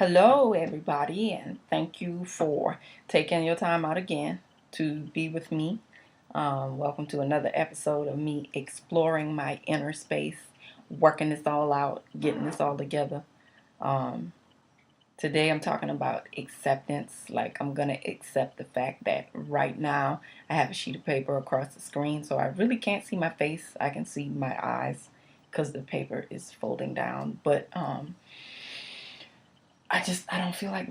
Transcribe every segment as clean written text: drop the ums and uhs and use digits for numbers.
Hello, everybody, and thank you for taking your time out again to be with me. Welcome to another episode of me exploring my inner space, working this all out, getting this all together. Um, Today, I'm talking about acceptance. Like, I'm going to accept the fact that right now I have a sheet of paper across the screen, so I really can't see my face. I can see my eyes because the paper is folding down, but I don't feel like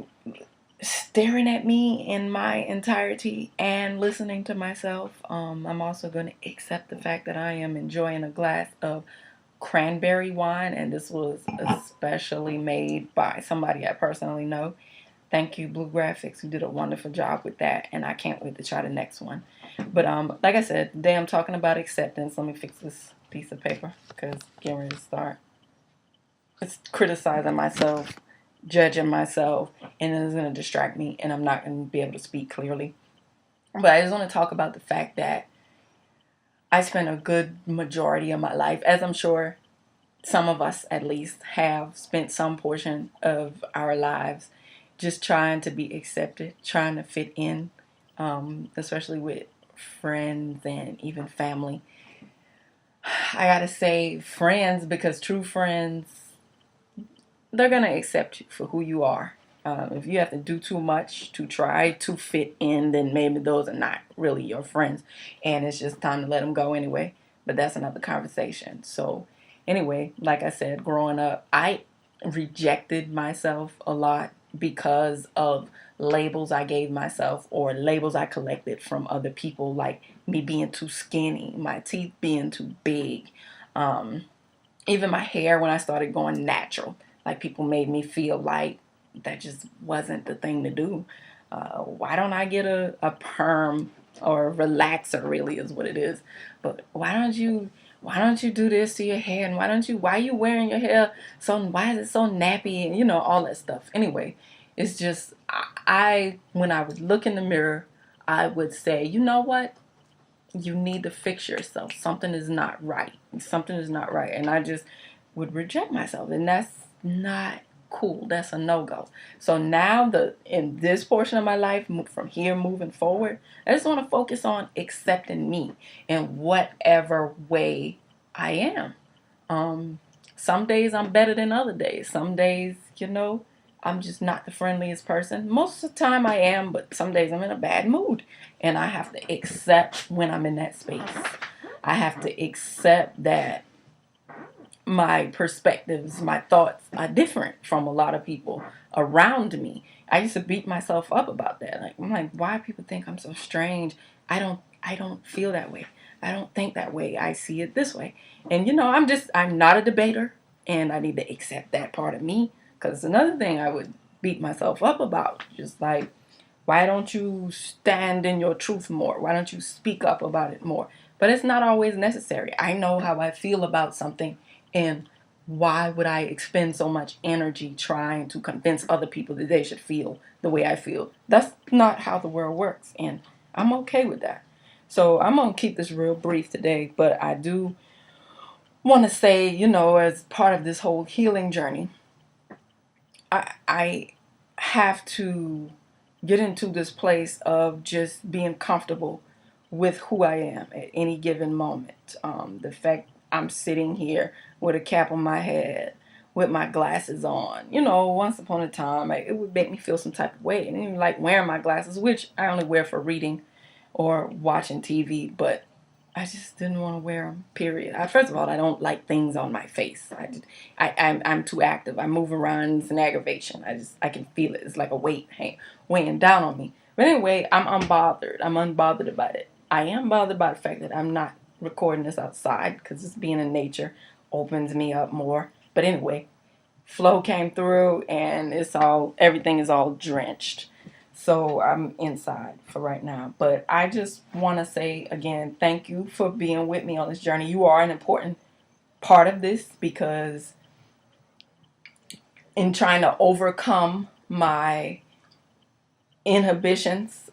staring at me in my entirety and listening to myself. I'm also going to accept the fact that I am enjoying a glass of cranberry wine, and this was especially made by somebody I personally know. Thank you, Blue Graphics, who did a wonderful job with that, and I can't wait to try the next one. But like I said, today I'm talking about acceptance. Let me fix this piece of paper because getting ready to start. It's criticizing myself, judging myself, and it's going to distract me, and I'm not going to be able to speak clearly. But I just want to talk about the fact that I spent a good majority of my life, as I'm sure some of us at least have spent some portion of our lives, just trying to be accepted, trying to fit in, especially with friends and even family. I gotta say friends because true friends, they're going to accept you for who you are. If you have to do too much to try to fit in, then maybe those are not really your friends. And it's just time to let them go anyway. But that's another conversation. So, anyway, like I said, growing up, I rejected myself a lot because of labels I gave myself or labels I collected from other people, like me being too skinny, my teeth being too big, um, even my hair when I started going natural. Like people made me feel like that just wasn't the thing to do. Why don't I get a perm or a relaxer? Really is what it is. But why don't you do this to your hair? And why are you wearing your hair so? Why is it so nappy? And all that stuff. Anyway, it's just I when I would look in the mirror, I would say, you know what? You need to fix yourself. Something is not right. Something is not right. And I just would reject myself. And that's not cool. That's a no-go. So now in this portion of my life, from here moving forward, I just want to focus on accepting me in whatever way I am. Some days I'm better than other days. Some days, I'm just not the friendliest person. Most of the time I am, but some days I'm in a bad mood. And I have to accept when I'm in that space. I have to accept that my perspectives, my thoughts are different from a lot of people around me. I used to beat myself up about that. Like I'm like, why people think I'm so strange? I don't feel that way. I don't think that way. I see it this way. And I'm not a debater and I need to accept that part of me because another thing I would beat myself up about just like why don't you stand in your truth more? Why don't you speak up about it more? But it's not always necessary. I know how I feel about something, and why would I expend so much energy trying to convince other people that they should feel the way I feel? That's not how the world works, and I'm okay with that. So I'm going to keep this real brief today, but I do want to say, as part of this whole healing journey, I have to get into this place of just being comfortable with who I am at any given moment. The fact I'm sitting here with a cap on my head, with my glasses on. Once upon a time, it would make me feel some type of way. And even like wearing my glasses, which I only wear for reading or watching TV, but I just didn't want to wear them. Period. First of all, I don't like things on my face. I'm too active. I move around. It's an aggravation. I can feel it. It's like a weight weighing down on me. But anyway, I'm unbothered. I'm unbothered about it. I am bothered by the fact that I'm not recording this outside because it's being in nature opens me up more. But anyway, flow came through and everything is all drenched. So I'm inside for right now. But I just want to say again, thank you for being with me on this journey. You are an important part of this because in trying to overcome my inhibitions,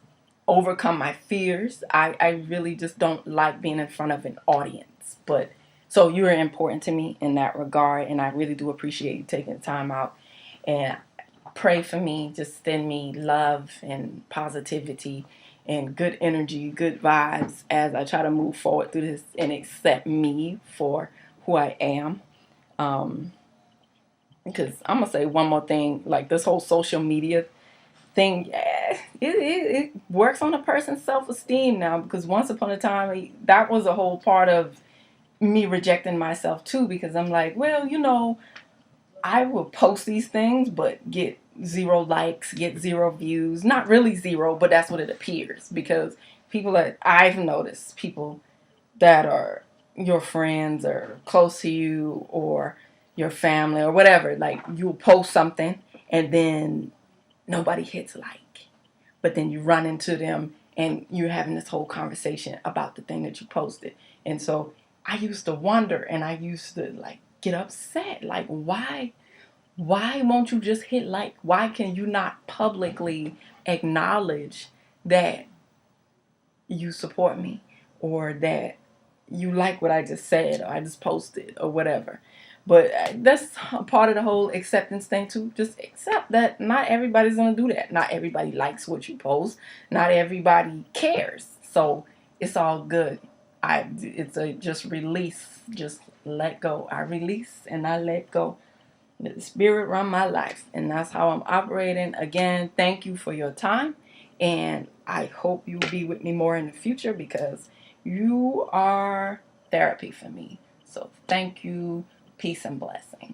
overcome my fears, I really just don't like being in front of an audience. But so you're important to me in that regard, and I really do appreciate you taking the time out. And pray for me. Just send me love and positivity and good energy, good vibes as I try to move forward through this and accept me for who I am. Um, because I'm gonna say one more thing, like this whole social media thing, it works on a person's self-esteem now. Because once upon a time, that was a whole part of me rejecting myself too. Because I'm like, well, I will post these things, but get 0 likes, get 0 views. Not really 0, but that's what it appears. Because people that I've noticed, people that are your friends or close to you or your family or whatever, like you'll post something and then nobody hits like. But then you run into them and you're having this whole conversation about the thing that you posted. And so I used to wonder and I used to like get upset. Like, why won't you just hit like? Why can you not publicly acknowledge that you support me or that you like what I just said or I just posted or whatever? But that's a part of the whole acceptance thing too. Just accept that not everybody's gonna do that. Not everybody likes what you post. Not everybody cares. So it's all good. It's a just release. Just let go. I release and I let go. Let the spirit run my life. And that's how I'm operating. Again, thank you for your time. And I hope you will be with me more in the future because you are therapy for me. So thank you. Peace and blessing.